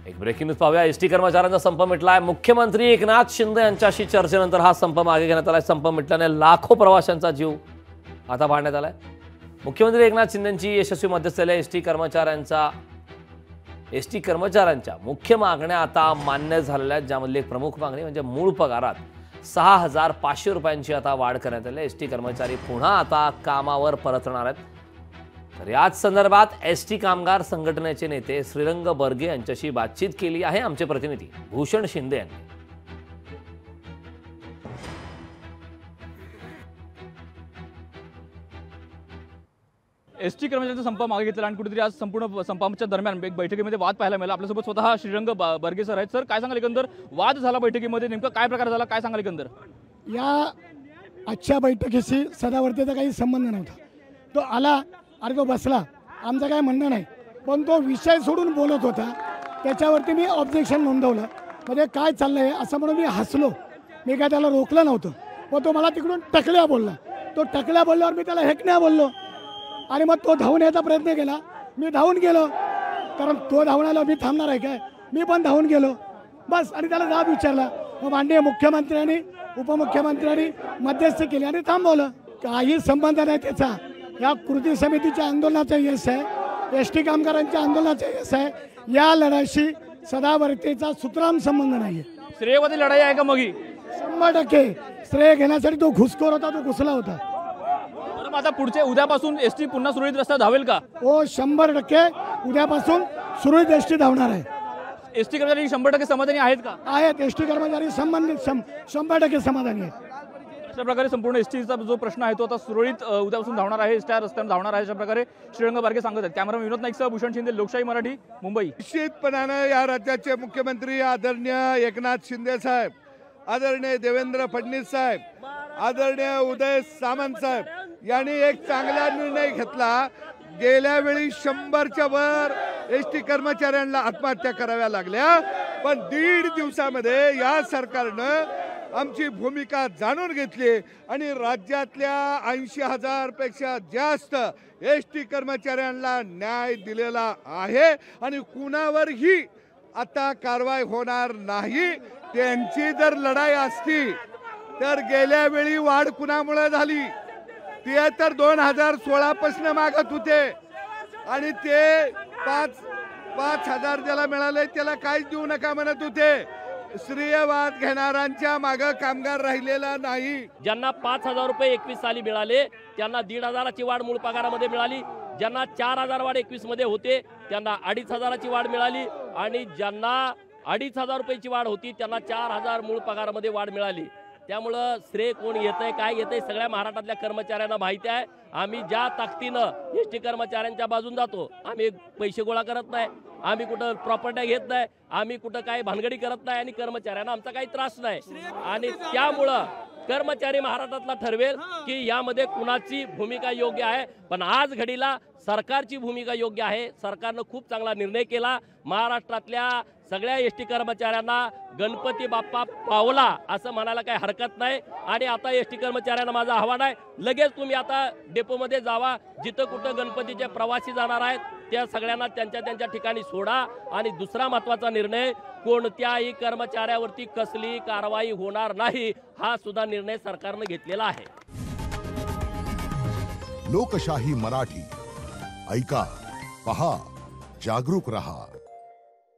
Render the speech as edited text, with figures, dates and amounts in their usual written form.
एक breaking news पाहूया। ST कर्मचाऱ्यांचा संप मिटलाय। मुख्यमंत्री एकनाथ शिंदे यांच्याशी चर्चेनंतर हा संप मागे घेण्यात आलाय। संप मिटल्याने लाखो प्रवाशांचा जीव आता पाहण्यात आलाय। मुख्यमंत्री एकनाथ शिंदेंची यशस्वी मध्यस्थीने एसटी कर्मचाऱ्यांच्या मुख्य मागण्या आता मान्य झालेल्या आहेत, ज्यामधली एक प्रमुख मागणी म्हणजे मूळ पगारात 6,500 रुपयांची आता वाढ करण्यात आली। एसटी कर्मचारी पुन्हा आता कामावर परतणार आहेत। तर याच संदर्भात एसटी कामगार संघटनेचे नेते श्रीरंग बर्गे यांच्याशी बातचीत केली आहे आमचे प्रतिनिधी भूषण शिंदे यांनी। एसटी कर्मचाऱ्यांचा संप मागे घेतला आणि कुठेतरी आज संपूर्ण संपाच्या दरम्यान एक बैठकीमध्ये वाद पाहायला मिळाला। आपल्यासोबत स्वतः श्रीरंग बर्गे सर आहेत। सर, काय सांगाल एकंदर वाद झाला बैठकीमध्ये, नेमका काय प्रकार झाला, काय सांगाल एकंदर? या आजच्या बैठकीशी सदावर्तेचा काही संबंध नव्हता। तो आला आणि तो बसला, आमचं काय म्हणणं नाही, पण तो विषय सोडून बोलत होता, त्याच्यावरती मी ऑब्जेक्शन नोंदवलं। म्हणजे काय चाललंय असं म्हणून मी हसलो, मी काय त्याला रोखलं नव्हतं। पण तो मला तिकडून टकल्या बोलला, तो टकल्या बोलल्यावर मी त्याला हेकण्या बोललो आणि मग तो धावून यायचा प्रयत्न केला, मी धावून गेलो, कारण तो धावून आला, मी थांबणार आहे काय, मी पण धावून गेलो बस। आणि त्याला जाब विचारला, मग माननीय मुख्यमंत्र्यांनी उपमुख्यमंत्र्यांनी मध्यस्थी केली आणि थांबवलं। काही संबंध नाही त्याचा, या कृती समितीच्या आंदोलनाचा यश आहे, एसटी कामगारांच्या आंदोलनाचा यश आहे। या लढाईशी सदावर्तेचा सुतराम संबंध नाही आहे। श्रेयवादी लढाई आहे का? मग 100% श्रेय घेण्यासाठी तो घुसखोर होता, तो घुसला होता। आता पुढचे उद्यापासून एसटी पुन्हा सुरळीत रस्ता धावेल का? हो, 100% उद्यापासून सुरळीत एसटी धावणार आहे। एसटी कर्मचारी 100% समाधानी आहेत का? आहेत, एसटी कर्मचारी संबंधित 100% समाधानी आहेत। अशा प्रकारे संपूर्ण एसटीचा जो प्रश्न आहे तो आता सुरळीत उद्यापासून धावणार आहे, त्या रस्त्याने धावणार आहे, अशा प्रकारे श्रीरंग बारगे सांगत आहेत। कॅमेरामन विनोद नाईकसह भूषण शिंदे, लोकशाही मराठी, मुंबई। निश्चितपणाने या राज्याचे मुख्यमंत्री आदरणीय एकनाथ शिंदे साहेब, आदरणीय देवेंद्र फडणवीस साहेब, आदरणीय उदय सामंत साहेब यांनी एक चांगला निर्णय घेतला। गेल्या वेळी 100च्या वर एसटी कर्मचाऱ्यांना आत्महत्या कराव्या लागल्या, पण 1.5 दिवसामध्ये या सरकारनं आमची भूमिका जाणून घेतली आणि राज्यातल्या 80,000 पेक्षा जास्त एसटी कर्मचाऱ्यांना न्याय दिलेला आहे आणि कुणावरही आता कारवाई होणार नाही। त्यांची जर लढाई असती तर गेल्या वेळी वाढ कुणामुळे झाली, ते तर 2016 पासून मागत होते आणि ते 5,000 ज्याला मिळाले त्याला काहीच देऊ नका म्हणत होते। श्रेयवाद घेणाऱ्यांच्या मागे कामगार राहिलेला नाही। ज्यांना 5,000 रुपये 21 साली मिळाले त्यांना 1,500ची वाढ मूळ पगारामध्ये मिळाली, ज्यांना 4,000 वाढ 21 मध्ये होते त्यांना 2,500ची वाढ मिळाली आणि ज्यांना 2,500 रुपयाची वाढ होती त्यांना 4,000 मूळ पगारामध्ये वाढ मिळाली। त्यामुळं श्रेय कोण येतंय काय येतंय सगळ्या महाराष्ट्रातल्या कर्मचाऱ्यांना माहिती आहे। आम्ही ज्या ताकदीनं एसटी कर्मचाऱ्यांच्या बाजून जातो, आम्ही पैसे गोळा करत नाही, आम्ही कुठं प्रॉपर्ट्या घेत नाही, आम्ही कुठं काही भानगडी करत नाही आणि कर्मचाऱ्यांना आमचा काही त्रास नाही। आणि त्यामुळं कर्मचारी महाराष्ट्रातला ठरवेल की यामध्ये कुणाची भूमिका योग्य आहे, पण आज घडीला सरकारची भूमिका योग्य आहे। सरकारनं खूप चांगला निर्णय केला, महाराष्ट्रातल्या सगळ्या एसटी कर्मचाऱ्यांना गणपती बाप्पा पावला असं म्हणायला काही हरकत नाही। आणि आता एसटी कर्मचाऱ्यांना माझं आव्हान आहे, लगेच तुम्ही आता डेपोमध्ये जावा, जिथं कुठं गणपतीचे प्रवासी जाणार आहेत त्या सगळ्यांना त्यांच्या ठिकाणी सोडा। आणि दुसरा महत्त्वाचा निर्णय, कोणत्याही कर्मचाऱ्यावरती कसली कारवाई होणार नाही, हा सुद्धा निर्णय सरकारनं घेतलेला आहे। लोकशाही मराठी ऐका, पहा, जागरूक रहा।